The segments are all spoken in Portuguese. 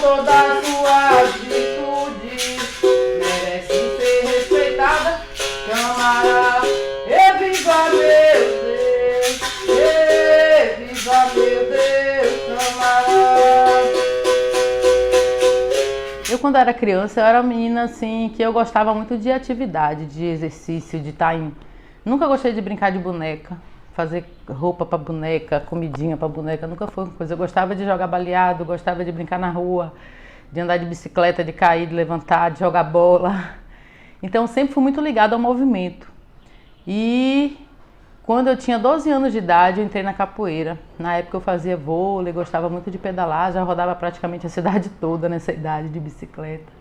todas as suas virtudes, merece ser respeitada, Câmara. E viva meu Deus, e viva meu Deus, Câmara. Eu, quando era criança, eu era uma menina assim, que eu gostava muito de atividade, de exercício, de estar em... Nunca gostei de brincar de boneca, fazer roupa para boneca, comidinha para boneca, nunca foi uma coisa. Eu gostava de jogar baleado, gostava de brincar na rua, de andar de bicicleta, de cair, de levantar, de jogar bola. Então sempre fui muito ligada ao movimento. E quando eu tinha 12 anos de idade, eu entrei na capoeira. Na época eu fazia vôlei, gostava muito de pedalar, já rodava praticamente a cidade toda nessa idade de bicicleta.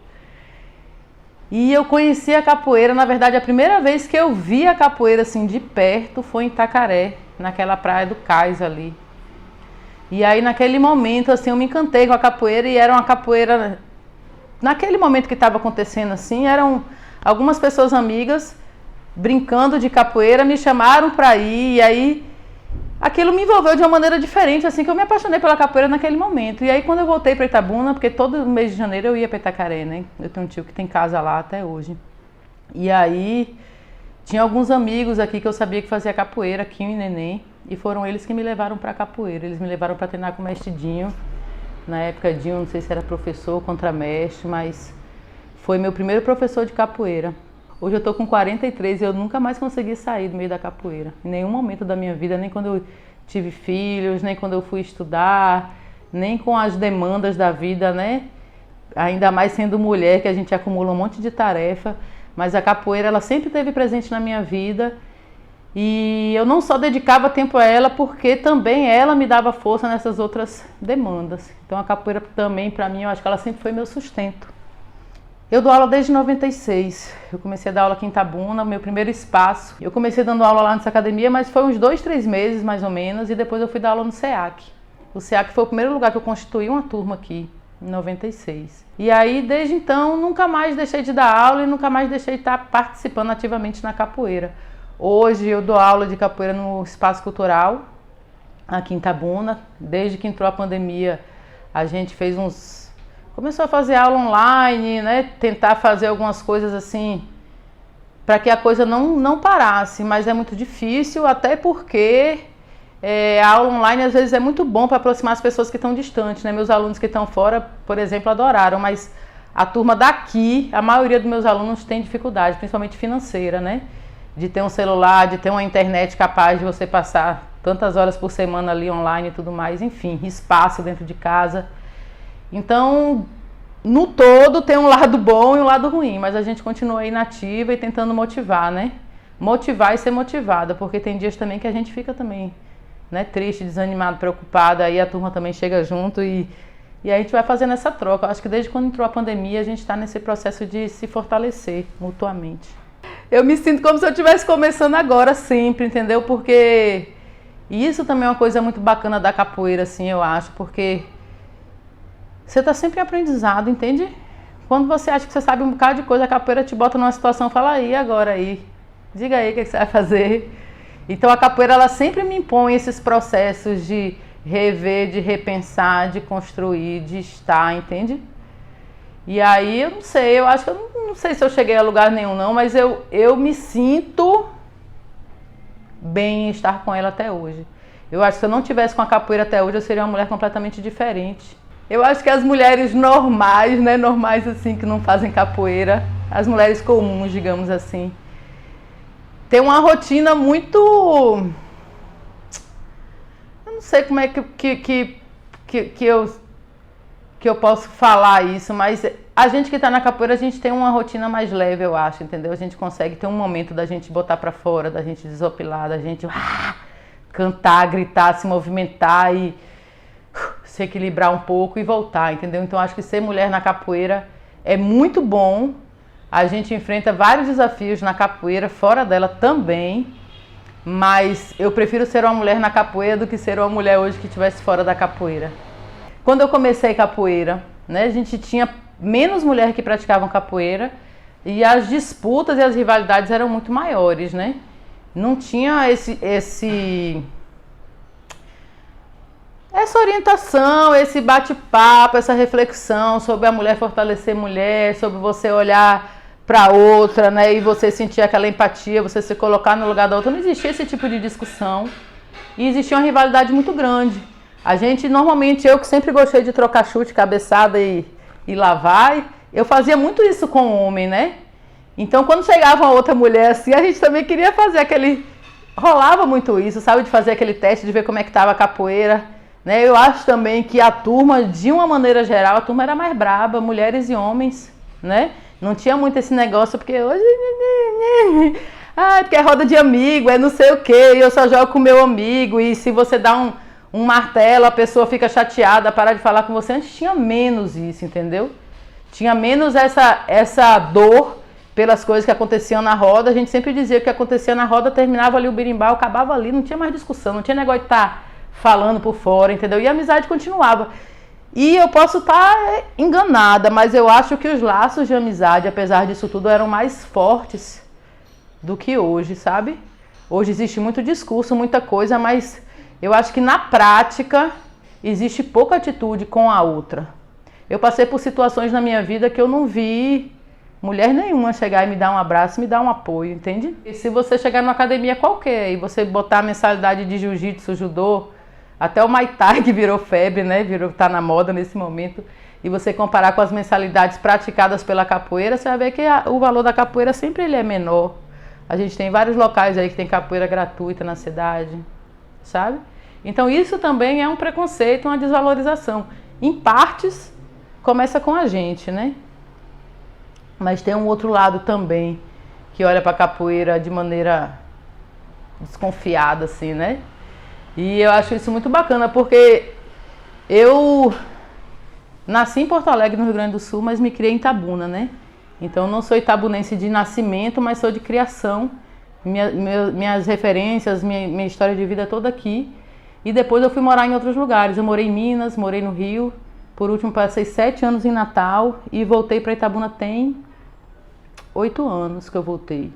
E eu conheci a capoeira, na verdade a primeira vez que eu vi a capoeira assim de perto foi em Itacaré, naquela praia do Cais ali. E aí naquele momento assim eu me encantei com a capoeira e era uma capoeira... Naquele momento que estava acontecendo assim, eram algumas pessoas amigas brincando de capoeira, me chamaram para ir e aí aquilo me envolveu de uma maneira diferente, assim, que eu me apaixonei pela capoeira naquele momento. E aí quando eu voltei para Itabuna, porque todo mês de janeiro eu ia para Itacaré, né? Eu tenho um tio que tem casa lá até hoje. E aí tinha alguns amigos aqui que eu sabia que fazia capoeira, Kim e Neném, e foram eles que me levaram para capoeira. Eles me levaram para treinar com o mestre Dinho. Na época Dinho, não sei se era professor ou contramestre, mas foi meu primeiro professor de capoeira. Hoje eu tô com 43 e eu nunca mais consegui sair do meio da capoeira. Em nenhum momento da minha vida, nem quando eu tive filhos, nem quando eu fui estudar, nem com as demandas da vida, né? Ainda mais sendo mulher, que a gente acumula um monte de tarefa. Mas a capoeira, ela sempre esteve presente na minha vida. E eu não só dedicava tempo a ela, porque também ela me dava força nessas outras demandas. Então a capoeira também, para mim, eu acho que ela sempre foi meu sustento. Eu dou aula desde 96, eu comecei a dar aula aqui em Itabuna, meu primeiro espaço. Eu comecei dando aula lá nessa academia, mas foi uns 2, 3 meses mais ou menos, e depois eu fui dar aula no SEAC. O SEAC foi o primeiro lugar que eu constituí uma turma aqui, em 96. E aí, desde então, nunca mais deixei de dar aula e nunca mais deixei de estar participando ativamente na capoeira. Hoje eu dou aula de capoeira no Espaço Cultural, aqui em Itabuna. Desde que entrou a pandemia, a gente começou a fazer aula online, né? Tentar fazer algumas coisas assim para que a coisa não parasse, mas é muito difícil, até porque a aula online às vezes é muito bom para aproximar as pessoas que estão distantes, né? Meus alunos que estão fora, por exemplo, adoraram, mas a turma daqui, a maioria dos meus alunos tem dificuldade, principalmente financeira, né? De ter um celular, de ter uma internet capaz de você passar tantas horas por semana ali online e tudo mais, enfim, espaço dentro de casa. Então, no todo tem um lado bom e um lado ruim, mas a gente continua aí nativa e tentando motivar, né? Motivar e ser motivada, porque tem dias também que a gente fica também, né, triste, desanimado, preocupado, aí a turma também chega junto e aí a gente vai fazendo essa troca. Eu acho que desde quando entrou a pandemia a gente está nesse processo de se fortalecer mutuamente. Eu me sinto como se eu estivesse começando agora sempre, entendeu? Porque isso também é uma coisa muito bacana da capoeira, assim, eu acho, porque você está sempre em aprendizado, entende? Quando você acha que você sabe um bocado de coisa, a capoeira te bota numa situação, fala aí agora aí, diga aí o que você vai fazer. Então a capoeira, ela sempre me impõe esses processos de rever, de repensar, de construir, de estar, entende? E aí eu não sei, eu acho que eu não sei se eu cheguei a lugar nenhum não, mas eu me sinto bem em estar com ela até hoje. Eu acho que se eu não tivesse com a capoeira até hoje, eu seria uma mulher completamente diferente. Eu acho que as mulheres normais, né, normais assim, que não fazem capoeira, as mulheres comuns, digamos assim, tem uma rotina muito... Eu não sei como é que eu posso falar isso, mas a gente que está na capoeira, a gente tem uma rotina mais leve, eu acho, entendeu? A gente consegue ter um momento da gente botar para fora, da gente desopilar, da gente cantar, gritar, se movimentar e se equilibrar um pouco e voltar, entendeu? Então acho que ser mulher na capoeira é muito bom. A gente enfrenta vários desafios na capoeira, fora dela também, mas eu prefiro ser uma mulher na capoeira do que ser uma mulher hoje que estivesse fora da capoeira. Quando eu comecei capoeira, né, a gente tinha menos mulheres que praticavam capoeira e as disputas e as rivalidades eram muito maiores, né? Não tinha essa orientação, esse bate-papo, essa reflexão sobre a mulher fortalecer mulher, sobre você olhar para outra, né, e você sentir aquela empatia, você se colocar no lugar da outra. Não existia esse tipo de discussão e existia uma rivalidade muito grande. A gente, normalmente, eu que sempre gostei de trocar chute, cabeçada e lá vai, eu fazia muito isso com o homem, né? Então, quando chegava uma outra mulher assim, a gente também queria fazer aquele... Rolava muito isso, sabe? De fazer aquele teste, de ver como é que estava a capoeira, né? Eu acho também que a turma, de uma maneira geral, a turma era mais braba, mulheres e homens, né? Não tinha muito esse negócio, porque hoje... porque é roda de amigo, é não sei o quê, eu só jogo com o meu amigo, e se você dá um martelo, a pessoa fica chateada, para de falar com você. Antes tinha menos isso, entendeu? Tinha menos essa dor pelas coisas que aconteciam na roda. A gente sempre dizia que o que acontecia na roda, terminava ali o berimbau, acabava ali, não tinha mais discussão, não tinha negócio de estar falando por fora, entendeu? E a amizade continuava. E eu posso estar enganada, mas eu acho que os laços de amizade, apesar disso tudo, eram mais fortes do que hoje, sabe? Hoje existe muito discurso, muita coisa, mas eu acho que na prática existe pouca atitude com a outra. Eu passei por situações na minha vida que eu não vi mulher nenhuma chegar e me dar um abraço, me dar um apoio, entende? E se você chegar numa academia qualquer e você botar a mensalidade de jiu-jitsu, judô, até o Muay Thai que virou febre, né? Tá na moda nesse momento, e você comparar com as mensalidades praticadas pela capoeira, você vai ver que o valor da capoeira sempre ele é menor. A gente tem vários locais aí que tem capoeira gratuita na cidade, sabe? Então isso também é um preconceito, uma desvalorização. Em partes, começa com a gente, né? Mas tem um outro lado também, que olha para a capoeira de maneira desconfiada, assim, né? E eu acho isso muito bacana, porque eu nasci em Porto Alegre, no Rio Grande do Sul, mas me criei em Itabuna, né? Então eu não sou itabunense de nascimento, mas sou de criação. Minhas referências, minha história de vida é toda aqui. E depois eu fui morar em outros lugares. Eu morei em Minas, morei no Rio. Por último, passei 7 anos em Natal e voltei para Itabuna tem 8 anos que eu voltei.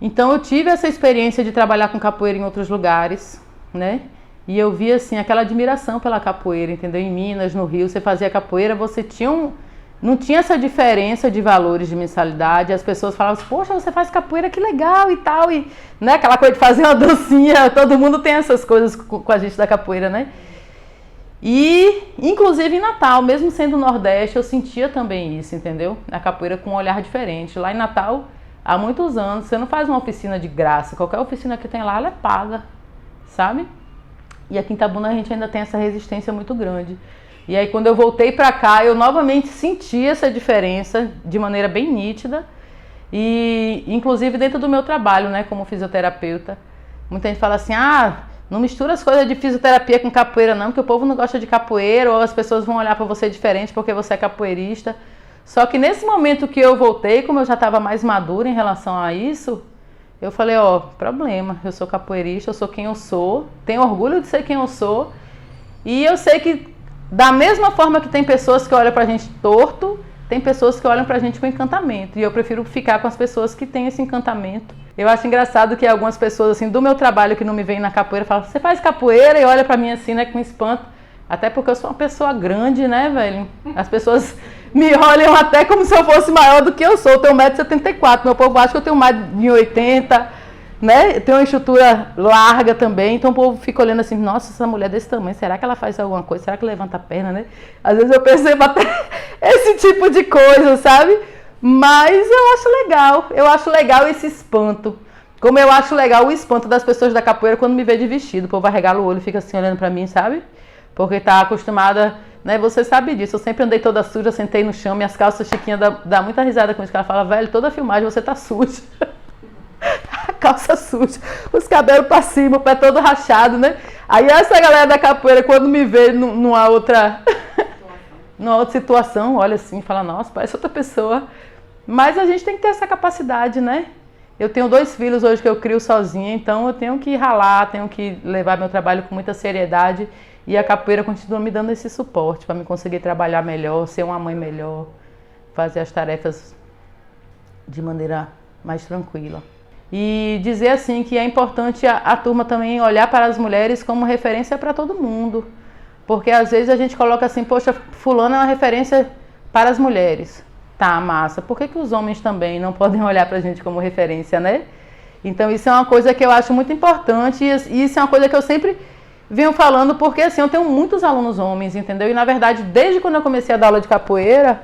Então eu tive essa experiência de trabalhar com capoeira em outros lugares, né? E eu vi assim aquela admiração pela capoeira, entendeu? Em Minas, no Rio, você fazia capoeira, você tinha não tinha essa diferença de valores de mensalidade. As pessoas falavam assim, poxa, você faz capoeira, que legal e tal, e né, aquela coisa de fazer uma dancinha, todo mundo tem essas coisas com a gente da capoeira, né? E, inclusive em Natal, mesmo sendo Nordeste, eu sentia também isso, entendeu? A capoeira com um olhar diferente. Lá em Natal, há muitos anos, você não faz uma oficina de graça. Qualquer oficina que tem lá, ela é paga, sabe? E aqui em Itabuna a gente ainda tem essa resistência muito grande. E aí quando eu voltei pra cá, eu novamente senti essa diferença de maneira bem nítida. E, inclusive, dentro do meu trabalho, né, como fisioterapeuta, muita gente fala assim, não mistura as coisas de fisioterapia com capoeira não, porque o povo não gosta de capoeira, ou as pessoas vão olhar para você diferente porque você é capoeirista. Só que nesse momento que eu voltei, como eu já estava mais madura em relação a isso, eu falei, problema, eu sou capoeirista, eu sou quem eu sou, tenho orgulho de ser quem eu sou, e eu sei que da mesma forma que tem pessoas que olham pra gente torto, tem pessoas que olham pra gente com encantamento, e eu prefiro ficar com as pessoas que têm esse encantamento. Eu acho engraçado que algumas pessoas assim do meu trabalho que não me veem na capoeira falam, você faz capoeira? E olha pra mim assim, né, com espanto. Até porque eu sou uma pessoa grande, né, velho? As pessoas me olham até como se eu fosse maior do que eu sou. Eu tenho 1,74 m, meu povo acha que eu tenho mais de 1,80 m, né? Eu tenho uma estrutura larga também, então o povo fica olhando assim, nossa, essa mulher desse tamanho, será que ela faz alguma coisa? Será que levanta a perna, né? Às vezes eu percebo até esse tipo de coisa, sabe? Mas eu acho legal esse espanto. Como eu acho legal o espanto das pessoas da capoeira quando me vê de vestido. O povo arregala o olho e fica assim olhando pra mim, sabe? Porque tá acostumada, né? Você sabe disso. Eu sempre andei toda suja, sentei no chão, minhas calças chiquinhas dá muita risada com isso. Que ela fala, velho, toda filmagem você tá suja. A calça suja, os cabelos pra cima, o pé todo rachado, né? Aí essa galera da capoeira, quando me vê numa outra situação, olha assim, fala, nossa, parece outra pessoa. Mas a gente tem que ter essa capacidade, né? Eu tenho 2 filhos hoje que eu crio sozinha, então eu tenho que ralar, tenho que levar meu trabalho com muita seriedade. E a capoeira continua me dando esse suporte para me conseguir trabalhar melhor, ser uma mãe melhor, fazer as tarefas de maneira mais tranquila. E dizer assim que é importante a turma também olhar para as mulheres como referência para todo mundo. Porque às vezes a gente coloca assim, poxa, fulano é uma referência para as mulheres. Tá, massa. Por que os homens também não podem olhar pra gente como referência, né? Então isso é uma coisa que eu acho muito importante e isso é uma coisa que eu sempre venho falando porque assim, eu tenho muitos alunos homens, entendeu? E na verdade, desde quando eu comecei a dar aula de capoeira,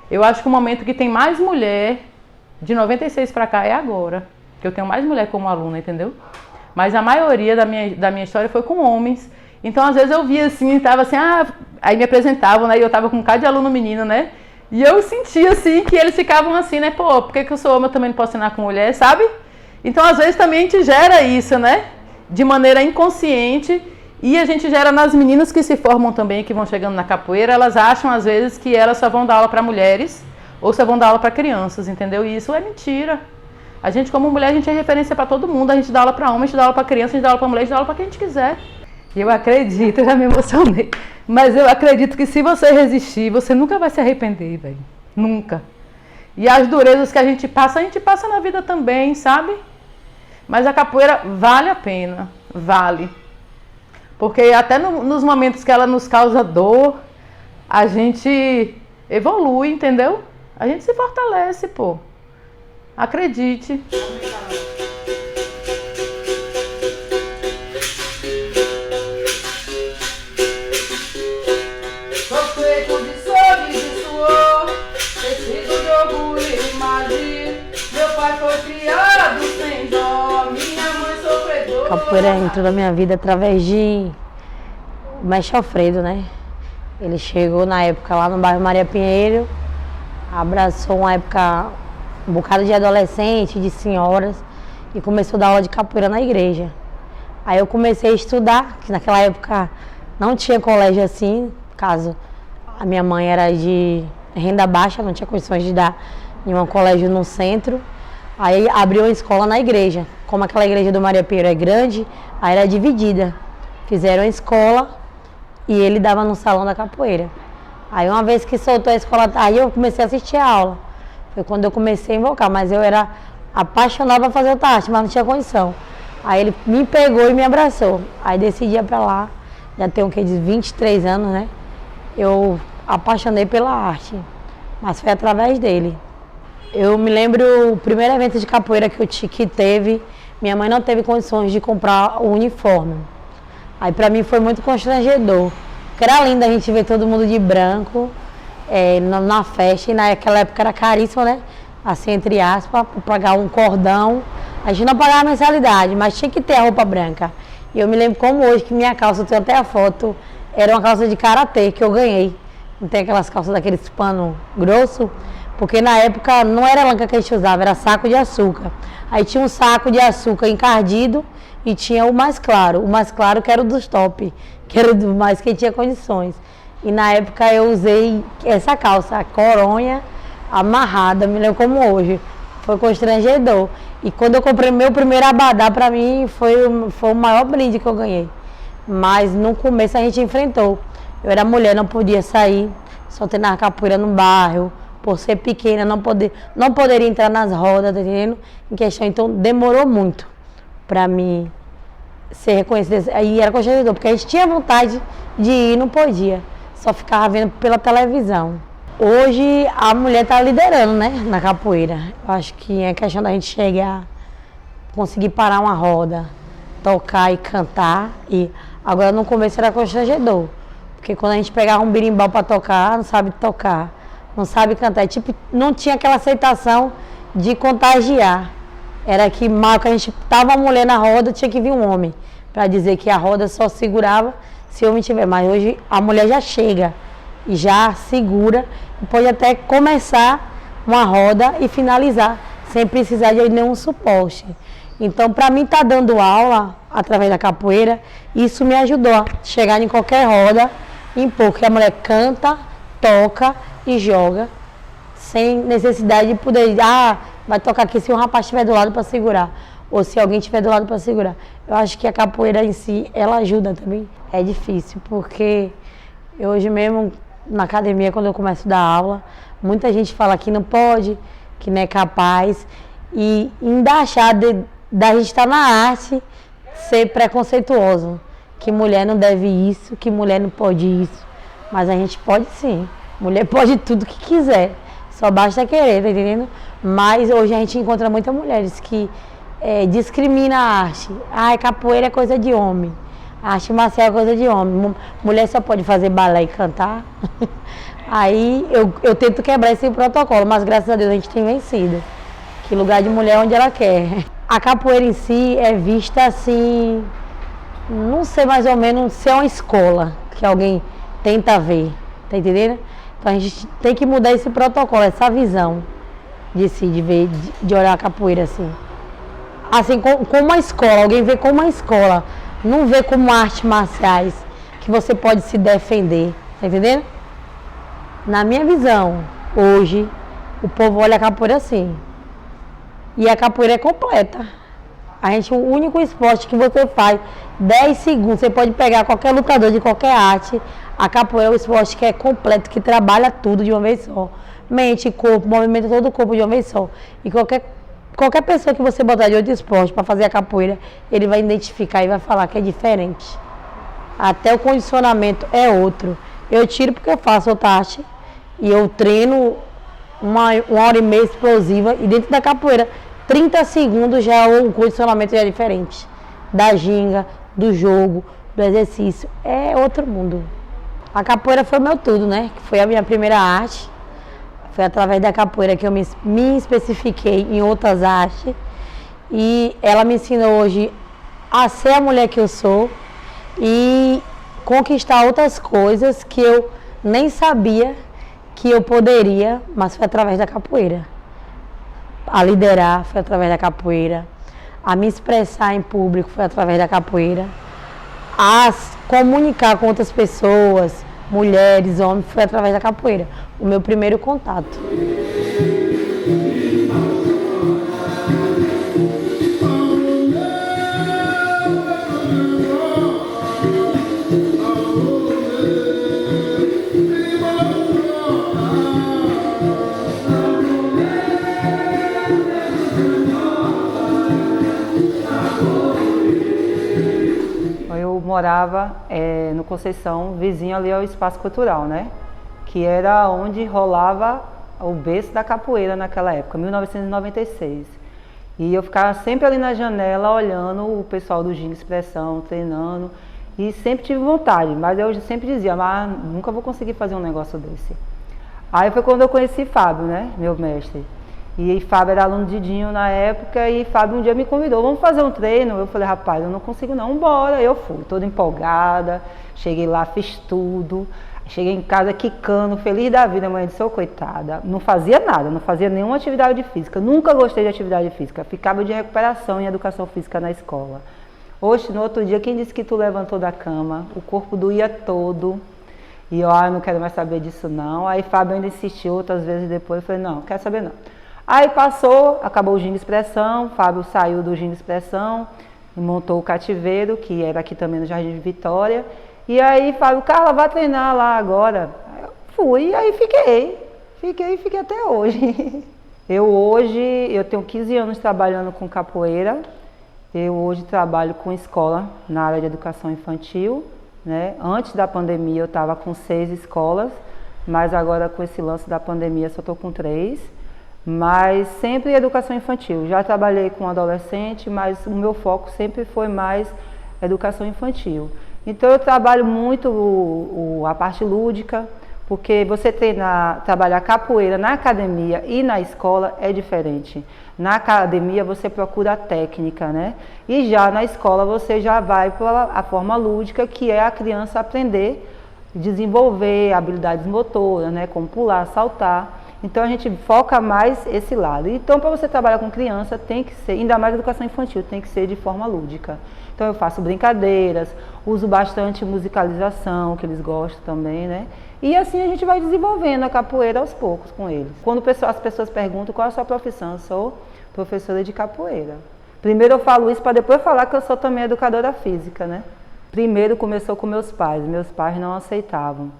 eu acho que o momento que tem mais mulher, de 96 pra cá, é agora. Que eu tenho mais mulher como aluna, entendeu? Mas a maioria da minha história foi com homens. Então às vezes eu via assim, tava assim, aí me apresentavam, né? E eu tava com um bocado de aluno menino, né? E eu sentia assim que eles ficavam assim, né? Pô, por que eu sou homem, eu também não posso ensinar com mulher, sabe? Então, às vezes, também a gente gera isso, né? De maneira inconsciente. E a gente gera nas meninas que se formam também, que vão chegando na capoeira, elas acham, às vezes, que elas só vão dar aula para mulheres ou só vão dar aula para crianças, entendeu? E isso é mentira. A gente, como mulher, a gente é referência para todo mundo. A gente dá aula para homem, a gente dá aula para criança, a gente dá aula para mulher, a gente dá aula para quem a gente quiser. E eu acredito, eu já me emocionei, mas eu acredito que se você resistir, você nunca vai se arrepender, velho. Nunca. E as durezas que a gente passa na vida também, sabe? Mas a capoeira vale a pena, vale. Porque até nos momentos que ela nos causa dor, a gente evolui, entendeu? A gente se fortalece, pô. Acredite. A capoeira entrou na minha vida através de o mestre Alfredo, né? Ele chegou na época lá no bairro Maria Pinheiro, abraçou uma época, um bocado de adolescente, de senhoras, e começou a dar aula de capoeira na igreja. Aí eu comecei a estudar, que naquela época não tinha colégio assim, caso a minha mãe era de renda baixa, não tinha condições de dar em um colégio no centro. Aí abriu uma escola na igreja. Como aquela igreja do Maria Pinheiro é grande, aí era dividida. Fizeram a escola e ele dava no salão da capoeira. Aí uma vez que soltou a escola, aí eu comecei a assistir a aula. Foi quando eu comecei a invocar, mas eu era apaixonada para fazer outra arte, mas não tinha condição. Aí ele me pegou e me abraçou. Aí desse dia pra lá, já tenho o que, de 23 anos, né? Eu apaixonei pela arte, mas foi através dele. Eu me lembro o primeiro evento de capoeira que teve, minha mãe não teve condições de comprar o uniforme. Aí pra mim foi muito constrangedor. Porque era lindo a gente ver todo mundo de branco na festa, e naquela época era caríssimo, né? Assim, entre aspas, para pagar um cordão. A gente não pagava mensalidade, mas tinha que ter a roupa branca. E eu me lembro como hoje, que minha calça, eu tenho até a foto, era uma calça de karatê que eu ganhei. Não tem aquelas calças daqueles pano grosso? Porque na época não era lã que a gente usava, era saco de açúcar. Aí tinha um saco de açúcar encardido e tinha o mais claro que era o dos top, que era o do mais que tinha condições. E na época eu usei essa calça, a coronha amarrada, me lembro como hoje. Foi constrangedor. E quando eu comprei meu primeiro abadá, pra mim foi o maior brinde que eu ganhei. Mas no começo a gente enfrentou. Eu era mulher, não podia sair, só treinava capoeira no bairro. Por ser pequena, não poderia entrar nas rodas, tá entendendo? Em questão, então demorou muito para mim ser reconhecida. Aí era constrangedor, porque a gente tinha vontade de ir e não podia, só ficava vendo pela televisão. Hoje a mulher está liderando, né, na capoeira. Eu acho que é questão da gente chegar, conseguir parar uma roda, tocar e cantar. E agora no começo era constrangedor, porque quando a gente pegava um berimbau para tocar, não sabe tocar. Não sabe cantar, tipo, não tinha aquela aceitação de contagiar. Era que mal que a gente tava a mulher na roda, tinha que vir um homem para dizer que a roda só segurava se o homem tiver. Mas hoje a mulher já chega e já segura e pode até começar uma roda e finalizar sem precisar de nenhum suporte. Então, para mim estar dando aula através da capoeira, isso me ajudou a chegar em qualquer roda, impor que a mulher canta, toca e joga, sem necessidade de poder, vai tocar aqui se um rapaz estiver do lado para segurar, ou se alguém estiver do lado para segurar. Eu acho que a capoeira em si, ela ajuda também. É difícil, porque hoje mesmo, na academia, quando eu começo a dar aula, muita gente fala que não pode, que não é capaz, e ainda achar da gente estar na arte ser preconceituoso, que mulher não deve isso, que mulher não pode isso, mas a gente pode sim, mulher pode tudo que quiser, só basta querer, tá entendendo? Mas hoje a gente encontra muitas mulheres que discriminam a arte, capoeira é coisa de homem, a arte marcial é coisa de homem, mulher só pode fazer balé e cantar. Aí eu tento quebrar esse protocolo, mas graças a Deus a gente tem vencido. Que lugar de mulher é onde ela quer. A capoeira em si é vista assim, não sei mais ou menos se é uma escola que alguém tenta ver, tá entendendo? Então a gente tem que mudar esse protocolo, essa visão de si, de ver, de olhar a capoeira assim. Assim, como uma escola, alguém vê como uma escola, não vê como artes marciais, que você pode se defender, tá entendendo? Na minha visão, hoje, o povo olha a capoeira assim. E a capoeira é completa. O único esporte que você faz 10 segundos, você pode pegar qualquer lutador de qualquer arte. A capoeira é um esporte que é completo, que trabalha tudo de uma vez só. Mente, corpo, movimenta todo o corpo de uma vez só. E qualquer pessoa que você botar de outro esporte para fazer a capoeira, ele vai identificar e vai falar que é diferente. Até o condicionamento é outro. Eu tiro porque eu faço outra arte e eu treino uma hora e meia explosiva e dentro da capoeira 30 segundos já o condicionamento já é diferente. Da ginga, do jogo, do exercício. É outro mundo. A capoeira foi meu tudo, né? Que foi a minha primeira arte. Foi através da capoeira que eu me especifiquei em outras artes. E ela me ensinou hoje a ser a mulher que eu sou e conquistar outras coisas que eu nem sabia que eu poderia, mas foi através da capoeira. A liderar foi através da capoeira, a me expressar em público foi através da capoeira, a comunicar com outras pessoas, mulheres, homens, foi através da capoeira. O meu primeiro contato. Eu morava no Conceição, vizinho ali ao Espaço Cultural, né? Que era onde rolava o berço da capoeira naquela época, 1996. E eu ficava sempre ali na janela olhando o pessoal do Ginga Expressão, treinando. E sempre tive vontade, mas eu sempre dizia, mas nunca vou conseguir fazer um negócio desse. Aí foi quando eu conheci Fábio, né? Meu mestre. E Fábio era aluno de Dinho na época e Fábio um dia me convidou, vamos fazer um treino? Eu falei, rapaz, eu não consigo não, bora. Eu fui, toda empolgada, cheguei lá, fiz tudo. Cheguei em casa quicando, feliz da vida, a mãe disse, ô coitada. Não fazia nada, não fazia nenhuma atividade física, nunca gostei de atividade física. Ficava de recuperação em educação física na escola. Hoje, no outro dia, quem disse que tu levantou da cama? O corpo doía todo. E eu, não quero mais saber disso não. Aí Fábio ainda insistiu outras vezes depois, eu falei, não quero saber não. Aí passou, acabou o Ginga Expressão, Fábio saiu do Ginga Expressão, montou o cativeiro, que era aqui também no Jardim de Vitória. E aí Fábio, Carla, vai treinar lá agora. Aí eu fui, e aí fiquei até hoje. Eu tenho 15 anos trabalhando com capoeira. Eu hoje trabalho com escola na área de educação infantil, né? Antes da pandemia eu estava com 6 escolas, mas agora com esse lance da pandemia só estou com 3. Mas sempre educação infantil. Já trabalhei com adolescente, mas o meu foco sempre foi mais educação infantil. Então eu trabalho muito a parte lúdica, porque você trabalhar capoeira na academia e na escola é diferente. Na academia você procura a técnica, né? E já na escola você já vai para a forma lúdica, que é a criança aprender, desenvolver habilidades motoras, né? Como pular, saltar. Então a gente foca mais esse lado. Então para você trabalhar com criança tem que ser, ainda mais educação infantil, tem que ser de forma lúdica. Então eu faço brincadeiras, uso bastante musicalização, que eles gostam também, né? E assim a gente vai desenvolvendo a capoeira aos poucos com eles. Quando as pessoas perguntam qual é a sua profissão, eu sou professora de capoeira. Primeiro eu falo isso para depois falar que eu sou também educadora física, né? Primeiro começou com meus pais não aceitavam.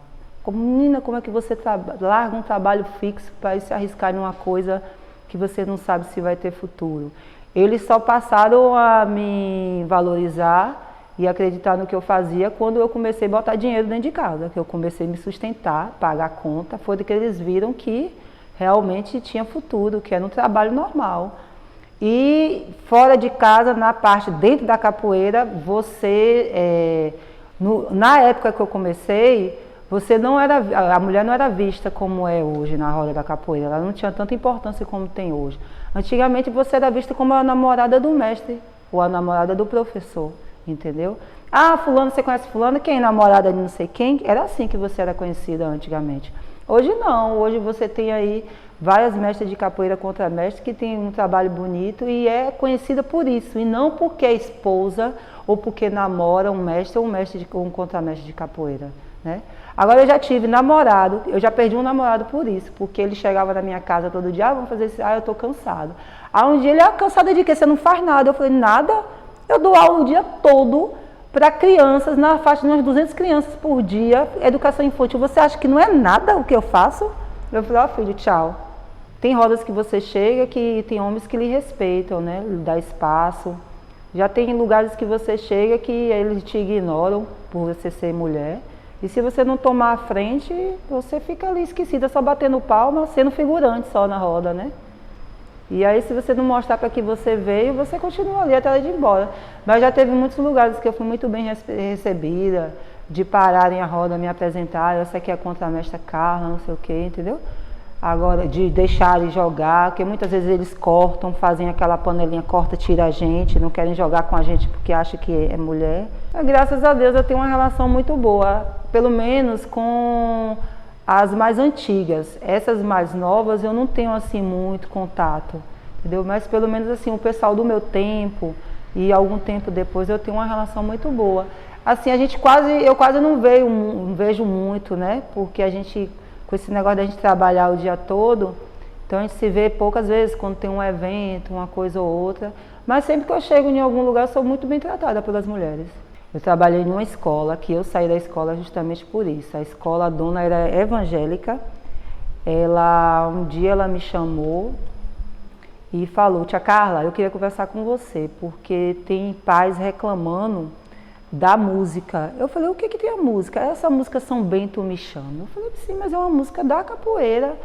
Menina, como é que você larga um trabalho fixo para se arriscar em uma coisa que você não sabe se vai ter futuro? Eles só passaram a me valorizar e acreditar no que eu fazia quando eu comecei a botar dinheiro dentro de casa, que eu comecei a me sustentar, pagar a conta, foi que eles viram que realmente tinha futuro, que era um trabalho normal. E fora de casa, na parte dentro da capoeira, na época que eu comecei, a mulher não era vista como é hoje na roda da capoeira, ela não tinha tanta importância como tem hoje. Antigamente você era vista como a namorada do mestre ou a namorada do professor, entendeu? Ah, fulano, você conhece fulano? Quem? Namorada de não sei quem? Era assim que você era conhecida antigamente. Hoje não, hoje você tem aí várias mestras de capoeira contramestre que tem um trabalho bonito e é conhecida por isso, e não porque é esposa ou porque namora um mestre ou um contramestre de capoeira, né? Agora eu já tive namorado, eu já perdi um namorado por isso, porque ele chegava na minha casa todo dia, vamos fazer isso, eu tô cansado. Aí um dia ele, cansada de quê? Você não faz nada. Eu falei, nada, eu dou aula o dia todo para crianças, na faixa de umas 200 crianças por dia, educação infantil. Você acha que não é nada o que eu faço? Eu falei, filho, tchau. Tem rodas que você chega que tem homens que lhe respeitam, né? Lhe dá espaço. Já tem lugares que você chega que eles te ignoram por você ser mulher. E se você não tomar a frente, você fica ali esquecida, só batendo palma, sendo figurante só na roda, né? E aí se você não mostrar para que você veio, você continua ali até ela ir embora. Mas já teve muitos lugares que eu fui muito bem recebida, de pararem a roda, me apresentar, essa aqui é a contramestra Carla, não sei o quê, entendeu? Agora, de deixarem jogar, porque muitas vezes eles cortam, fazem aquela panelinha, corta, tira a gente, não querem jogar com a gente porque acham que é mulher. Graças a Deus eu tenho uma relação muito boa, pelo menos com as mais antigas. Essas mais novas eu não tenho assim muito contato, entendeu? Mas pelo menos assim, o pessoal do meu tempo e algum tempo depois eu tenho uma relação muito boa. Assim, eu quase não vejo muito, né? Porque a gente, com esse negócio da gente trabalhar o dia todo, então a gente se vê poucas vezes quando tem um evento, uma coisa ou outra. Mas sempre que eu chego em algum lugar, eu sou muito bem tratada pelas mulheres. Eu trabalhei numa escola, que eu saí da escola justamente por isso. A escola, a dona era evangélica. Um dia ela me chamou e falou, tia Carla, eu queria conversar com você, porque tem pais reclamando da música. Eu falei, o que tem a música? Essa música São Bento me chama. Eu falei, sim, mas é uma música da capoeira.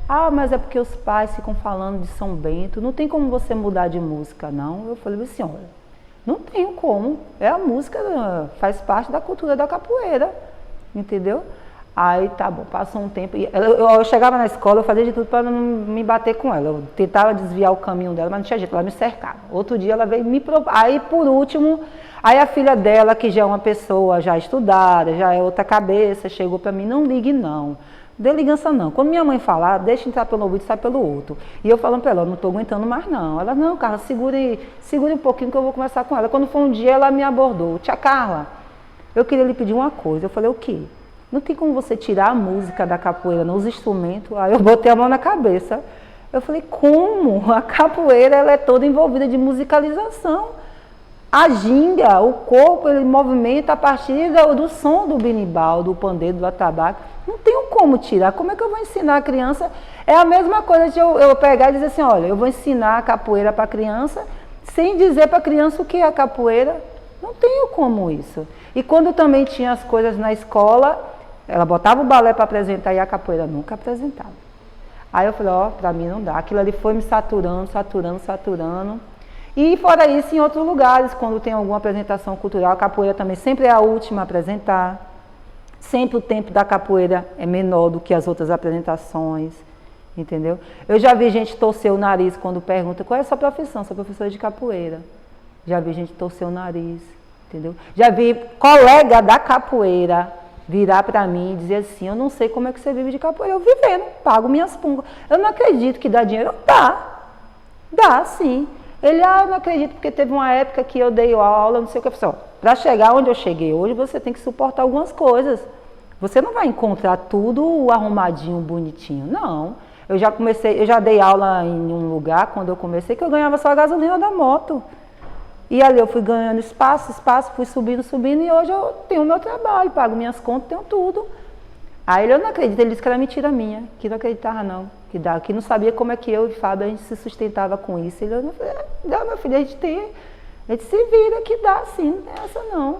Ah, mas é porque os pais ficam falando de São Bento, não tem como você mudar de música, não. Eu falei assim, olha, não tenho como, é a música, faz parte da cultura da capoeira, entendeu? Aí tá bom, passou um tempo, eu chegava na escola, eu fazia de tudo para não me bater com ela, eu tentava desviar o caminho dela, mas não tinha jeito, ela me cercava. Outro dia ela veio me provar, aí por último, aí a filha dela, que já é uma pessoa já estudada, já é outra cabeça, chegou para mim, não ligue não. Dê ligança não. Quando minha mãe falar, deixa entrar pelo ouvido e sai pelo outro. E eu falando para ela, não estou aguentando mais não. Ela, não, Carla, segure um pouquinho que eu vou conversar com ela. Quando foi um dia, ela me abordou. Tia Carla, eu queria lhe pedir uma coisa. Eu falei, o quê? Não tem como você tirar a música da capoeira nos instrumentos? Aí eu botei a mão na cabeça. Eu falei, como? A capoeira ela é toda envolvida de musicalização. A ginga, o corpo, ele movimenta a partir do som do berimbau, do pandeiro, do atabaque. Não tenho como tirar. Como é que eu vou ensinar a criança? É a mesma coisa de eu pegar e dizer assim, olha, eu vou ensinar a capoeira para a criança, sem dizer para a criança o que é a capoeira. Não tenho como isso. E quando também tinha as coisas na escola, ela botava o balé para apresentar e a capoeira nunca apresentava. Aí eu falei, para mim não dá. Aquilo ali foi me saturando. E fora isso, em outros lugares, quando tem alguma apresentação cultural, a capoeira também sempre é a última a apresentar. Sempre o tempo da capoeira é menor do que as outras apresentações, entendeu? Eu já vi gente torcer o nariz quando pergunta, qual é a sua profissão? Sou professora de capoeira. Já vi gente torcer o nariz, entendeu? Já vi colega da capoeira virar para mim e dizer assim, eu não sei como é que você vive de capoeira. Eu vivendo, pago minhas pungas. Eu não acredito que dá dinheiro. Dá sim. Ele, eu não acredito, porque teve uma época que eu dei aula, não sei o que. Pessoal, para chegar onde eu cheguei hoje, você tem que suportar algumas coisas. Você não vai encontrar tudo arrumadinho, bonitinho. Não. Eu já dei aula em um lugar, quando eu comecei, que eu ganhava só a gasolina da moto. E ali eu fui ganhando espaço, fui subindo, e hoje eu tenho o meu trabalho, pago minhas contas, tenho tudo. Aí eu não acredito, ele disse que era mentira minha, que não acreditava não, que não sabia como é que eu e Fábio a gente se sustentava com isso. Ele, Não, meu filho, a gente se vira que dá sim, não tem essa não,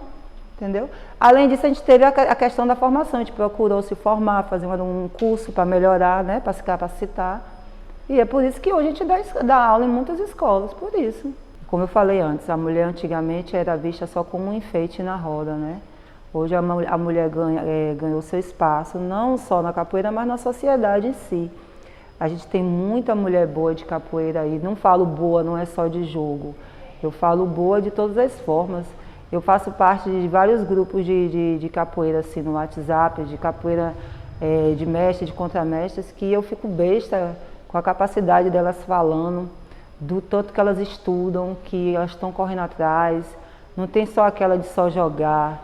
entendeu? Além disso, a gente teve a questão da formação, a gente procurou se formar, fazer um curso para melhorar, né, para se capacitar. E é por isso que hoje a gente dá aula em muitas escolas, por isso. Como eu falei antes, a mulher antigamente era vista só como um enfeite na roda, né? Hoje a mulher ganhou seu espaço, não só na capoeira, mas na sociedade em si. A gente tem muita mulher boa de capoeira aí. Não falo boa, não é só de jogo. Eu falo boa de todas as formas. Eu faço parte de vários grupos de capoeira assim, no WhatsApp, de capoeira de mestre, de contramestres, que eu fico besta com a capacidade delas falando, do tanto que elas estudam, que elas estão correndo atrás. Não tem só aquela de só jogar.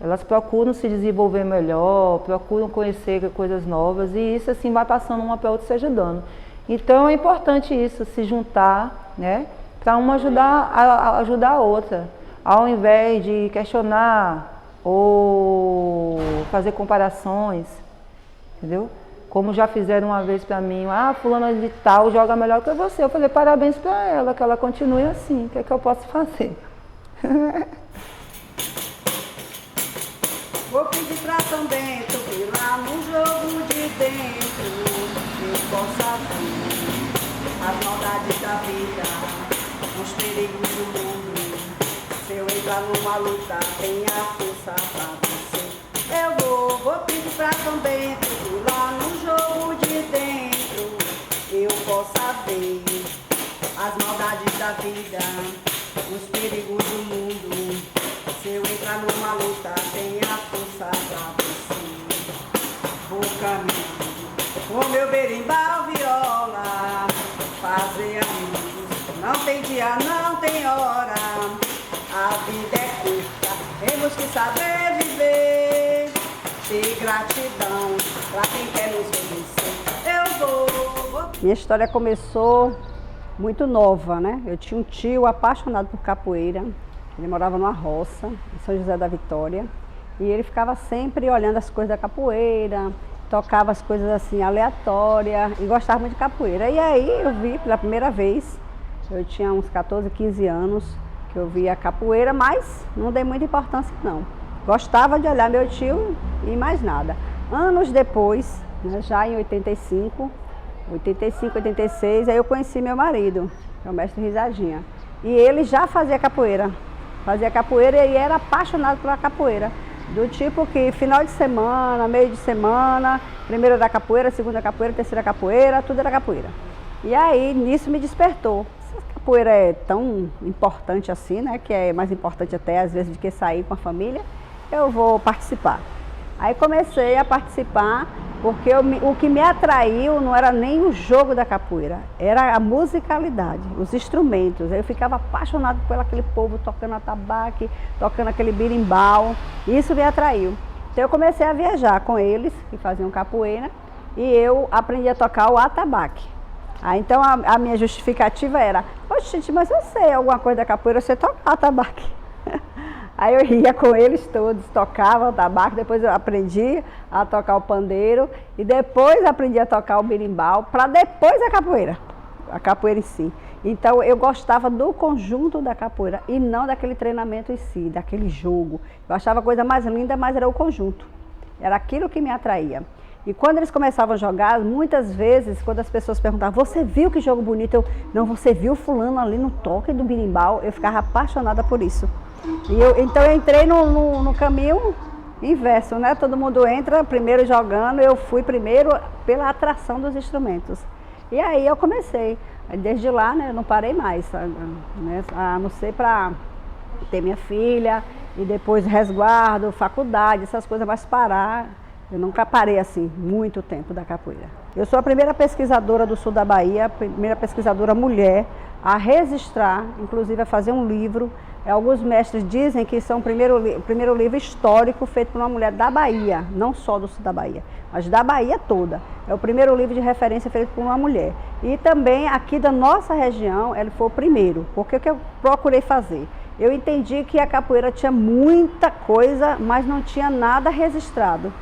Elas procuram se desenvolver melhor, procuram conhecer coisas novas e isso assim vai passando uma para outra se ajudando. Então é importante isso, se juntar, né, para uma ajudar a outra. Ao invés de questionar ou fazer comparações, entendeu? Como já fizeram uma vez para mim, fulana de tal joga melhor que você. Eu falei, parabéns para ela, que ela continue assim, o que é que eu posso fazer? Vou pedir pra São Bento que lá no jogo de dentro eu possa ver as maldades da vida, os perigos do mundo. Se eu entrar numa luta, tenha força pra vencer. Eu vou pedir pra São Bento que lá no jogo de dentro eu possa ver as maldades da vida, os perigos do mundo. Se eu entrar numa luta, tenha força pra você. Vou caminhando com meu berimbau, viola, fazer amigos. Não tem dia, não tem hora. A vida é curta, temos que saber viver. Ter gratidão pra quem quer nos obedecer. Eu vou. Minha história começou muito nova, né? Eu tinha um tio apaixonado por capoeira. Ele morava numa roça, em São José da Vitória, e ele ficava sempre olhando as coisas da capoeira, tocava as coisas assim aleatórias e gostava muito de capoeira. E aí eu vi pela primeira vez, eu tinha uns 14, 15 anos, que eu vi a capoeira, mas não dei muita importância não. Gostava de olhar meu tio e mais nada. Anos depois, né, já em 85, 86, aí eu conheci meu marido, que é o mestre Risadinha, e ele já fazia capoeira. Fazia capoeira e era apaixonado pela capoeira. Do tipo que final de semana, meio de semana, primeira da capoeira, segunda capoeira, terceira capoeira, tudo era capoeira. E aí, nisso me despertou. Se a capoeira é tão importante assim, né, que é mais importante até às vezes do que sair com a família, eu vou participar. Aí comecei a participar, porque o que me atraiu não era nem o jogo da capoeira, era a musicalidade, os instrumentos. Eu ficava apaixonado por aquele povo tocando atabaque, tocando aquele birimbau, isso me atraiu. Então eu comecei a viajar com eles, que faziam capoeira, e eu aprendi a tocar o atabaque. Aí, então a minha justificativa era, poxa, gente, mas eu sei alguma coisa da capoeira, eu sei tocar atabaque. Aí eu ia com eles todos, tocava o tabaco, depois eu aprendi a tocar o pandeiro e depois aprendi a tocar o berimbau, para depois a capoeira em si. Então eu gostava do conjunto da capoeira e não daquele treinamento em si, daquele jogo. Eu achava a coisa mais linda, mas era o conjunto. Era aquilo que me atraía. E quando eles começavam a jogar, muitas vezes, quando as pessoas perguntavam, você viu que jogo bonito? Eu, não, você viu fulano ali no toque do berimbau? Eu ficava apaixonada por isso. Então eu entrei no caminho inverso, né? Todo mundo entra primeiro jogando, eu fui primeiro pela atração dos instrumentos. E aí eu comecei. Desde lá, né, eu não parei mais, né, a não ser para ter minha filha e depois resguardo, faculdade, essas coisas, mas parar, eu nunca parei assim, muito tempo da capoeira. Eu sou a primeira pesquisadora do sul da Bahia, a primeira pesquisadora mulher a registrar, inclusive a fazer um livro. Alguns mestres dizem que isso é o primeiro livro histórico feito por uma mulher da Bahia, não só do sul da Bahia, mas da Bahia toda. É o primeiro livro de referência feito por uma mulher. E também aqui da nossa região, ele foi o primeiro. Porque o que eu procurei fazer? Eu entendi que a capoeira tinha muita coisa, mas não tinha nada registrado.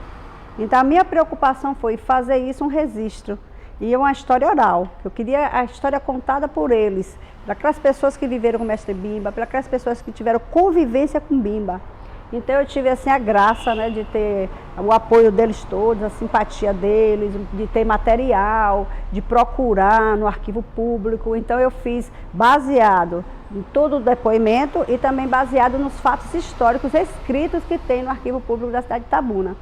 Então a minha preocupação foi fazer isso um registro. e uma história oral. Eu queria a história contada por eles, para aquelas pessoas que viveram com o mestre Bimba, para aquelas pessoas que tiveram convivência com Bimba. Então eu tive assim a graça, né, de ter o apoio deles todos, a simpatia deles, de ter material, de procurar no arquivo público. Então eu fiz baseado em todo o depoimento e também baseado nos fatos históricos escritos que tem no arquivo público da cidade de Itabuna.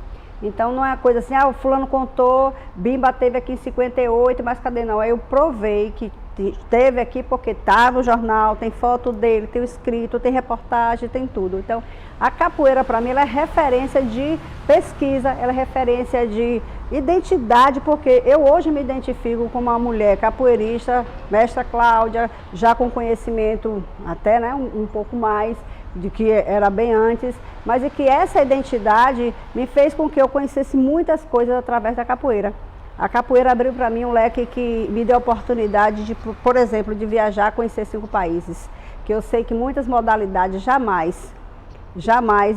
Então não é uma coisa assim, o fulano contou, Bimba teve aqui em 58, mas cadê não? Aí eu provei que esteve aqui porque está no jornal, tem foto dele, tem o escrito, tem reportagem, tem tudo. Então a capoeira para mim ela é referência de pesquisa, ela é referência de identidade, porque eu hoje me identifico como uma mulher capoeirista, mestra Cláudia, já com conhecimento até, né, um pouco mais de que era bem antes, mas é que essa identidade me fez com que eu conhecesse muitas coisas através da capoeira. A capoeira abriu para mim um leque que me deu a oportunidade de, por exemplo, de viajar, conhecer 5 países, que eu sei que muitas modalidades jamais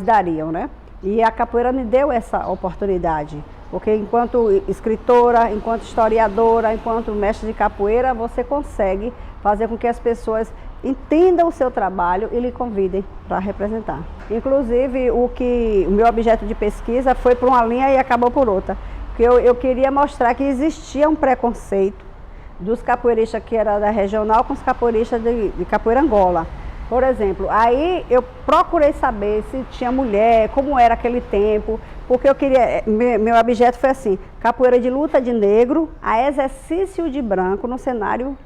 dariam, né? E a capoeira me deu essa oportunidade, porque enquanto escritora, enquanto historiadora, enquanto mestre de capoeira, você consegue fazer com que as pessoas entendam o seu trabalho e lhe convidem para representar. Inclusive, o meu objeto de pesquisa foi por uma linha e acabou por outra. Porque eu queria mostrar que existia um preconceito dos capoeiristas que era da regional com os capoeiristas de capoeira Angola. Por exemplo, aí eu procurei saber se tinha mulher, como era aquele tempo, porque eu queria, meu objeto foi assim, capoeira de luta de negro a exercício de branco no cenário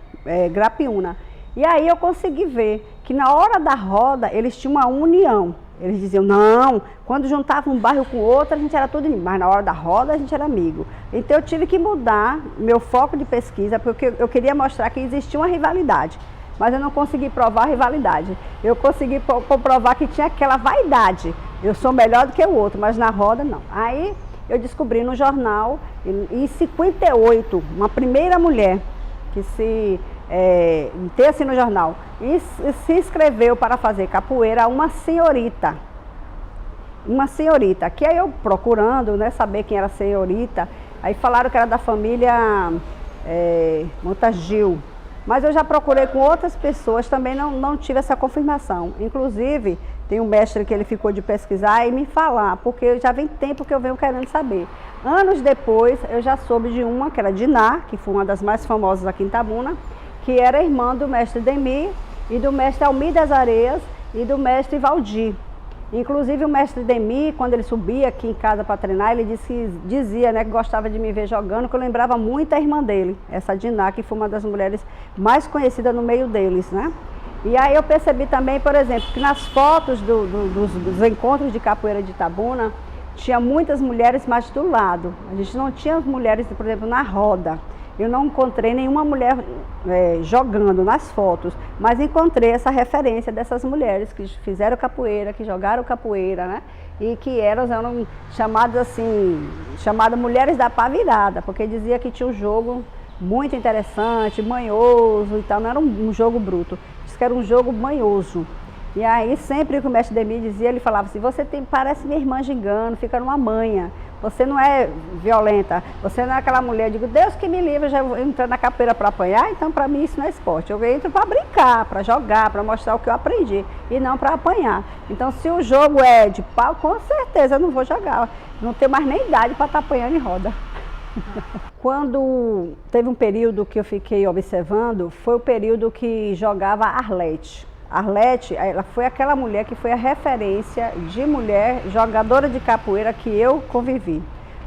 Grapiúna. E aí eu consegui ver que na hora da roda eles tinham uma união. Eles diziam, não, quando juntava um bairro com outro a gente era tudo inimigo, mas na hora da roda a gente era amigo. Então eu tive que mudar meu foco de pesquisa, porque eu queria mostrar que existia uma rivalidade. Mas eu não consegui provar a rivalidade. Eu consegui comprovar que tinha aquela vaidade. Eu sou melhor do que o outro, mas na roda não. Aí eu descobri no jornal, em 58, uma primeira mulher que tem assim no jornal, e se inscreveu para fazer capoeira, uma senhorita, que aí eu procurando, né, saber quem era a senhorita, aí falaram que era da família Montagil, mas eu já procurei com outras pessoas, também não tive essa confirmação. Inclusive, tem um mestre que ele ficou de pesquisar e me falar, porque já vem tempo que eu venho querendo saber. Anos depois, eu já soube de uma, que era Diná, que foi uma das mais famosas aqui em Itabuna, que era irmã do mestre Demir e do mestre Almir das Areias e do mestre Valdir. Inclusive o mestre Demir, quando ele subia aqui em casa para treinar, ele dizia, né, que gostava de me ver jogando, que eu lembrava muito a irmã dele, essa Diná, que foi uma das mulheres mais conhecidas no meio deles, né? E aí eu percebi também, por exemplo, que nas fotos dos encontros de capoeira de Itabuna, tinha muitas mulheres, mas do lado. A gente não tinha as mulheres, por exemplo, na roda. Eu não encontrei nenhuma mulher jogando nas fotos, mas encontrei essa referência dessas mulheres que fizeram capoeira, que jogaram capoeira, né? E que eram chamadas assim, chamadas mulheres da pá virada, porque dizia que tinha um jogo muito interessante, manhoso e tal, não era um jogo bruto, diz que era um jogo manhoso. E aí sempre que o mestre Demir dizia, ele falava assim, parece minha irmã gingando, fica numa manha. Você não é violenta, você não é aquela mulher, eu digo, Deus que me livre, eu já vou entrar na capoeira para apanhar, então para mim isso não é esporte. Eu entro para brincar, para jogar, para mostrar o que eu aprendi e não para apanhar. Então se o jogo é de pau, com certeza eu não vou jogar, não tenho mais nem idade para estar apanhando em roda. Quando teve um período que eu fiquei observando, foi o período que jogava Arlete. Arlete, ela foi aquela mulher que foi a referência de mulher jogadora de capoeira que eu convivi.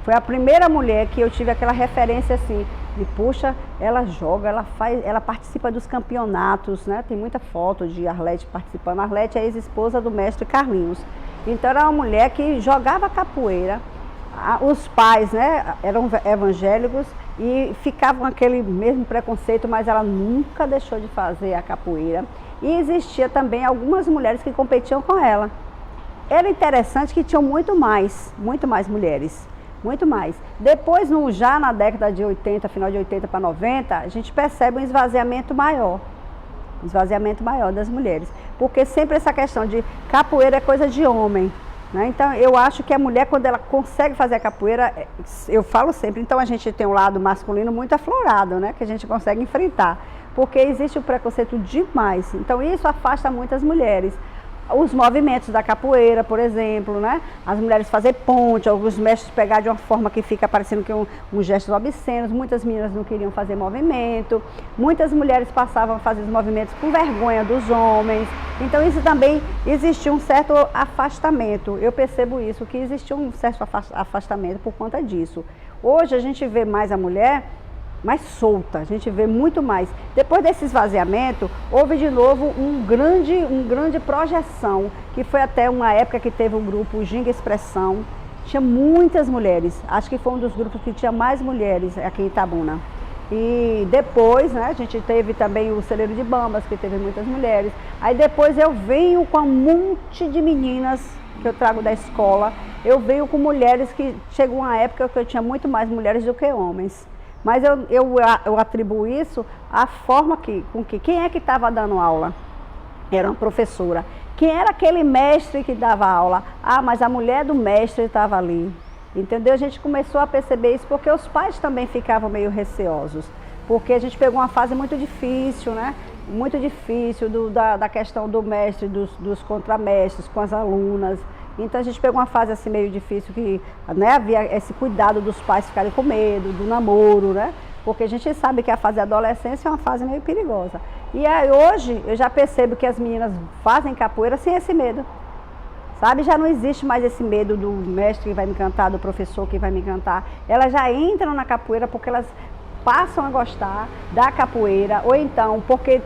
Foi a primeira mulher que eu tive aquela referência assim, de puxa, ela joga, ela participa dos campeonatos, né? Tem muita foto de Arlete participando. Arlete é ex-esposa do mestre Carlinhos. Então era uma mulher que jogava capoeira. Os pais, né, eram evangélicos e ficavam aquele mesmo preconceito, mas ela nunca deixou de fazer a capoeira. E existia também algumas mulheres que competiam com ela. Era interessante que tinham muito mais mulheres, muito mais. Depois, já na década de 80, final de 80 para 90, a gente percebe um esvaziamento maior das mulheres. Porque sempre essa questão de capoeira é coisa de homem. né? Então, eu acho que a mulher, quando ela consegue fazer a capoeira, eu falo sempre, então a gente tem um lado masculino muito aflorado, né? Que a gente consegue enfrentar, porque existe o preconceito demais. Então, isso afasta muitas mulheres. Os movimentos da capoeira, por exemplo, né? As mulheres fazer ponte, alguns mestres pegar de uma forma que fica parecendo que um gestos obscenos, muitas meninas não queriam fazer movimento, muitas mulheres passavam a fazer os movimentos com vergonha dos homens, então isso também existia um certo afastamento, eu percebo isso, que existia um certo afastamento por conta disso. Hoje a gente vê mais a mulher mais solta, a gente vê muito mais. Depois desse esvaziamento, houve de novo um grande projeção, que foi até uma época que teve o grupo Ginga Expressão, tinha muitas mulheres, acho que foi um dos grupos que tinha mais mulheres aqui em Itabuna. E depois, né, a gente teve também o Celeiro de Bambas, que teve muitas mulheres. Aí depois eu venho com um monte de meninas que eu trago da escola, eu venho com mulheres que chegou uma época que eu tinha muito mais mulheres do que homens. Mas eu atribuo isso à forma com que quem é que estava dando aula? Era uma professora. Quem era aquele mestre que dava aula? Ah, mas a mulher do mestre estava ali. Entendeu? A gente começou a perceber isso porque os pais também ficavam meio receosos. Porque a gente pegou uma fase muito difícil, né? Muito difícil da questão do mestre, dos contramestres com as alunas. Então a gente pegou uma fase assim meio difícil que, né, havia esse cuidado dos pais ficarem com medo, do namoro, né? Porque a gente sabe que a fase da adolescência é uma fase meio perigosa. E aí, hoje eu já percebo que as meninas fazem capoeira sem esse medo. Sabe? Já não existe mais esse medo do mestre que vai me cantar, do professor que vai me cantar. Elas já entram na capoeira porque elas passam a gostar da capoeira, ou então porque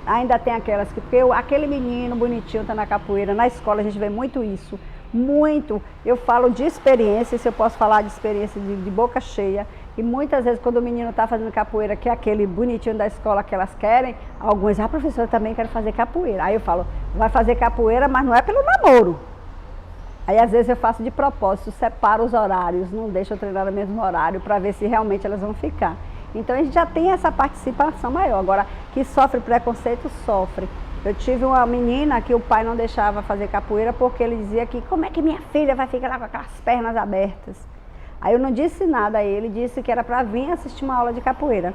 ainda tem aquelas que, porque aquele menino bonitinho está na capoeira, na escola a gente vê muito isso. Muito, eu falo de experiência, se eu posso falar de experiência de boca cheia, e muitas vezes quando o menino está fazendo capoeira, que é aquele bonitinho da escola que elas querem, alguns, professora, também quero fazer capoeira. Aí eu falo, vai fazer capoeira, mas não é pelo namoro. Aí às vezes eu faço de propósito, separo os horários, não deixo eu treinar no mesmo horário, para ver se realmente elas vão ficar. Então a gente já tem essa participação maior. Agora, que sofre preconceito, sofre. Eu tive uma menina que o pai não deixava fazer capoeira porque ele dizia que como é que minha filha vai ficar lá com aquelas pernas abertas? Aí eu não disse nada a ele, disse que era para vir assistir uma aula de capoeira.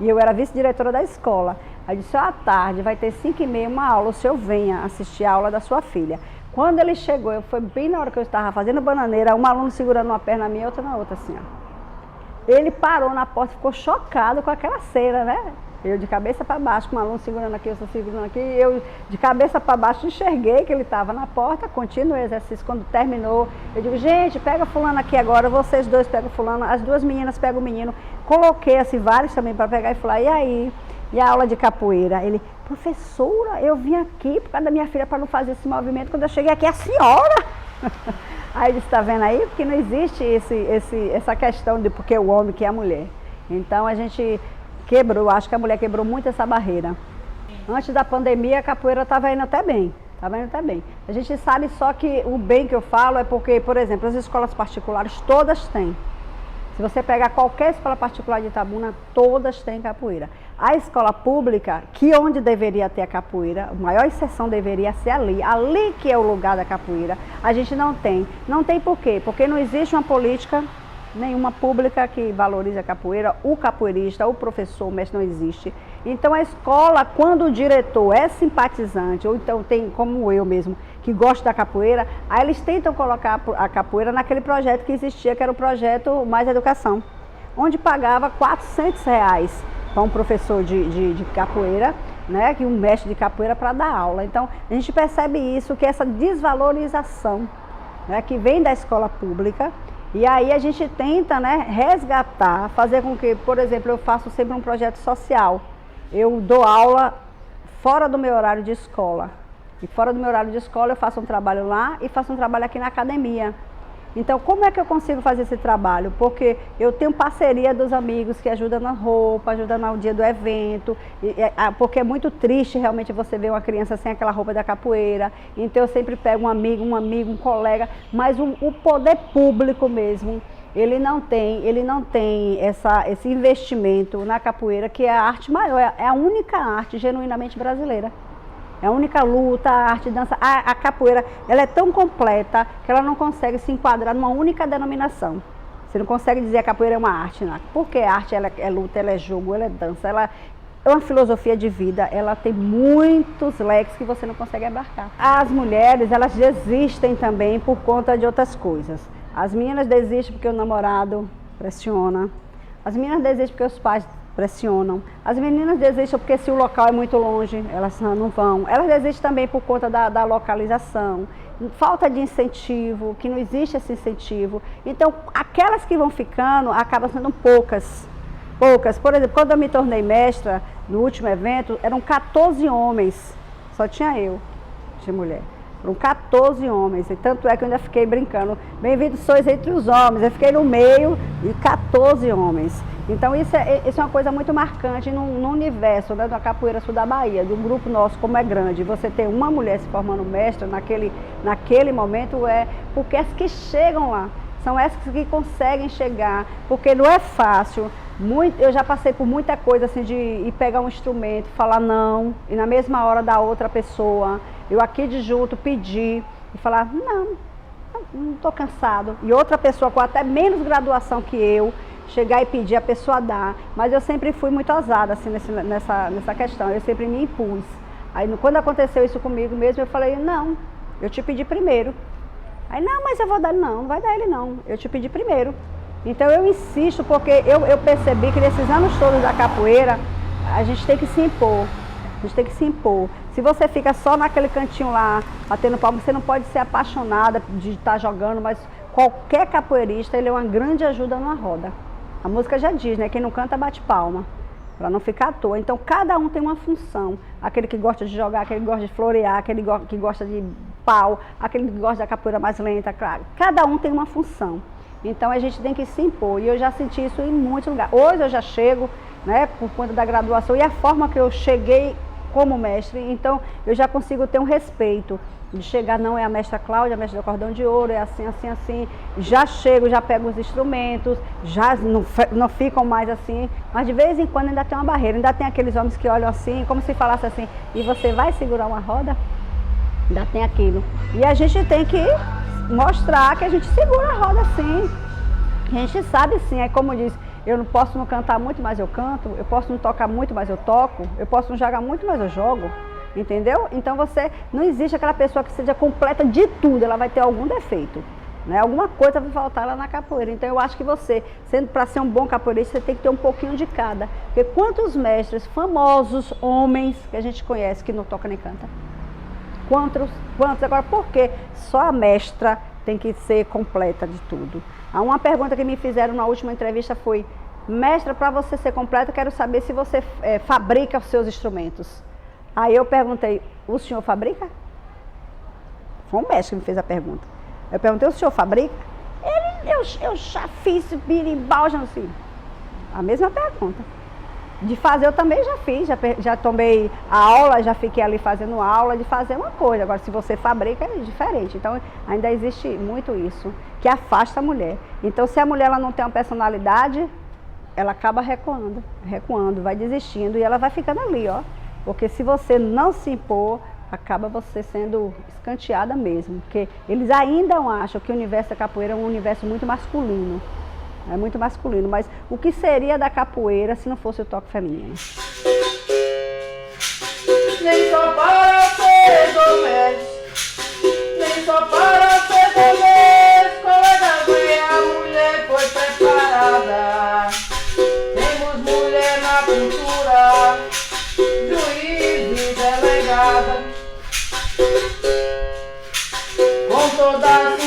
E eu era vice-diretora da escola. Aí eu disse, à tarde vai ter 5h30 uma aula, o senhor venha assistir a aula da sua filha. Quando ele chegou, foi bem na hora que eu estava fazendo bananeira, um aluno segurando uma perna minha e outra na outra, assim, ó. Ele parou na porta, ficou chocado com aquela cena, né? Eu de cabeça para baixo, com um aluno segurando aqui, eu segurando aqui, eu de cabeça para baixo enxerguei que ele estava na porta, continuei o exercício. Quando terminou, eu digo, gente, pega fulano aqui agora, vocês dois pegam fulano, as duas meninas pegam o menino. Coloquei assim vários também para pegar e falar, e aí? E a aula de capoeira? Ele, professora, eu vim aqui por causa da minha filha para não fazer esse movimento, quando eu cheguei aqui, a senhora! Aí ele está vendo aí? Porque não existe essa questão de porque o homem que é a mulher. Então a gente quebrou, acho que a mulher quebrou muito essa barreira. Antes da pandemia a capoeira estava indo até bem, A gente sabe só que o bem que eu falo é porque, por exemplo, as escolas particulares todas têm. Se você pegar qualquer escola particular de Itabuna, todas têm capoeira. A escola pública, que onde deveria ter a capoeira, a maior exceção deveria ser ali que é o lugar da capoeira, a gente não tem. Não tem por quê? Porque não existe uma política nenhuma pública que valorize a capoeira, o capoeirista, o professor, o mestre não existe. Então a escola, quando o diretor é simpatizante, ou então tem, como eu mesmo, que gosta da capoeira, aí eles tentam colocar a capoeira naquele projeto que existia, que era o projeto Mais Educação, onde pagava R$400 para um professor de capoeira, né, que um mestre de capoeira para dar aula. Então a gente percebe isso, que essa desvalorização, né, que vem da escola pública. E aí a gente tenta, né, resgatar, fazer com que, por exemplo, eu faço sempre um projeto social. Eu dou aula fora do meu horário de escola. E fora do meu horário de escola eu faço um trabalho lá e faço um trabalho aqui na academia. Então, como é que eu consigo fazer esse trabalho? Porque eu tenho parceria dos amigos que ajudam na roupa, ajudam no dia do evento, porque é muito triste realmente você ver uma criança sem aquela roupa da capoeira. Então, eu sempre pego um amigo, um colega, mas o poder público mesmo, ele não tem esse investimento na capoeira, que é a arte maior, é a única arte genuinamente brasileira. é a única luta, a arte dança. A capoeira, ela é tão completa que ela não consegue se enquadrar numa única denominação. Você não consegue dizer que a capoeira é uma arte, não. Porque a arte ela é luta, ela é jogo, ela é dança, ela é uma filosofia de vida, ela tem muitos leques que você não consegue abarcar. As mulheres, elas desistem também por conta de outras coisas. As meninas desistem porque o namorado pressiona, as meninas desistem porque os pais pressionam, as meninas desistem porque se o local é muito longe, elas não vão. Elas desistem também por conta da localização, falta de incentivo, que não existe esse incentivo. Então, aquelas que vão ficando, acabam sendo poucas. Por exemplo, quando eu me tornei mestra, no último evento, eram 14 homens, só tinha eu de mulher. Foram 14 homens, e tanto é que eu ainda fiquei brincando. Bem-vindos sois entre os homens, eu fiquei no meio e 14 homens. Então isso é uma coisa muito marcante no universo, né, da Capoeira Sul da Bahia, do grupo nosso, como é grande. Você ter uma mulher se formando mestra naquele momento, porque as que chegam lá, são essas que conseguem chegar, porque não é fácil. Eu já passei por muita coisa assim de ir pegar um instrumento, falar não, e na mesma hora da outra pessoa, eu aqui de junto pedir e falar não estou cansado. E outra pessoa com até menos graduação que eu, chegar e pedir, a pessoa dar. Mas eu sempre fui muito ousada assim, nessa questão, eu sempre me impus. Aí quando aconteceu isso comigo mesmo, eu falei, não, eu te pedi primeiro. Aí, não, mas eu vou dar, não vai dar ele não, eu te pedi primeiro. Então eu insisto, porque eu percebi que nesses anos todos da capoeira, a gente tem que se impor. A gente tem que se impor. Se você fica só naquele cantinho lá, batendo palma, você não pode ser apaixonada de estar jogando, mas qualquer capoeirista, ele é uma grande ajuda numa roda. A música já diz, né? Quem não canta, bate palma, para não ficar à toa. Então cada um tem uma função. Aquele que gosta de jogar, aquele que gosta de florear, aquele que gosta de pau, aquele que gosta da capoeira mais lenta, claro. Cada um tem uma função. Então a gente tem que se impor, e eu já senti isso em muitos lugares. Hoje eu já chego, né, por conta da graduação, e a forma que eu cheguei como mestre, então eu já consigo ter um respeito. De chegar, não é a mestra Cláudia, a mestra do cordão de ouro, é assim, assim, assim. Já chego, já pego os instrumentos, já não ficam mais assim. Mas de vez em quando ainda tem uma barreira, ainda tem aqueles homens que olham assim, como se falasse assim, e você vai segurar uma roda? Ainda tem aquilo. E a gente tem que mostrar que a gente segura a roda sim. A gente sabe sim, é como diz, eu não posso não cantar muito, mas eu canto, eu posso não tocar muito, mas eu toco, eu posso não jogar muito, mas eu jogo, entendeu? Então não existe aquela pessoa que seja completa de tudo, ela vai ter algum defeito, né? Alguma coisa vai faltar lá na capoeira. Então eu acho que você, para ser um bom capoeirista, você tem que ter um pouquinho de cada. Porque quantos mestres famosos, homens, que a gente conhece que não toca nem canta? Quantos? Agora, por que só a mestra tem que ser completa de tudo? Uma pergunta que me fizeram na última entrevista foi: mestra, para você ser completa, eu quero saber se você fabrica os seus instrumentos. Aí eu perguntei: o senhor fabrica? Foi um mestre que me fez a pergunta. Eu perguntei: o senhor fabrica? Eu já fiz birimbau, já não sei. A mesma pergunta. De fazer eu também já fiz, já tomei a aula, já fiquei ali fazendo aula de fazer uma coisa. Agora, se você fabrica, é diferente. Então, ainda existe muito isso, que afasta a mulher. Então, se a mulher ela não tem uma personalidade, ela acaba recuando, vai desistindo e ela vai ficando ali, ó. Porque se você não se impor, acaba você sendo escanteada mesmo. Porque eles ainda acham que o universo da capoeira é um universo muito masculino. É muito masculino, mas o que seria da capoeira se não fosse o toque feminino? Nem só para ser doméstico, nem só para ser doméstico, colega bem, a mulher foi preparada. Temos mulher na cultura, juiz e delegada, com toda a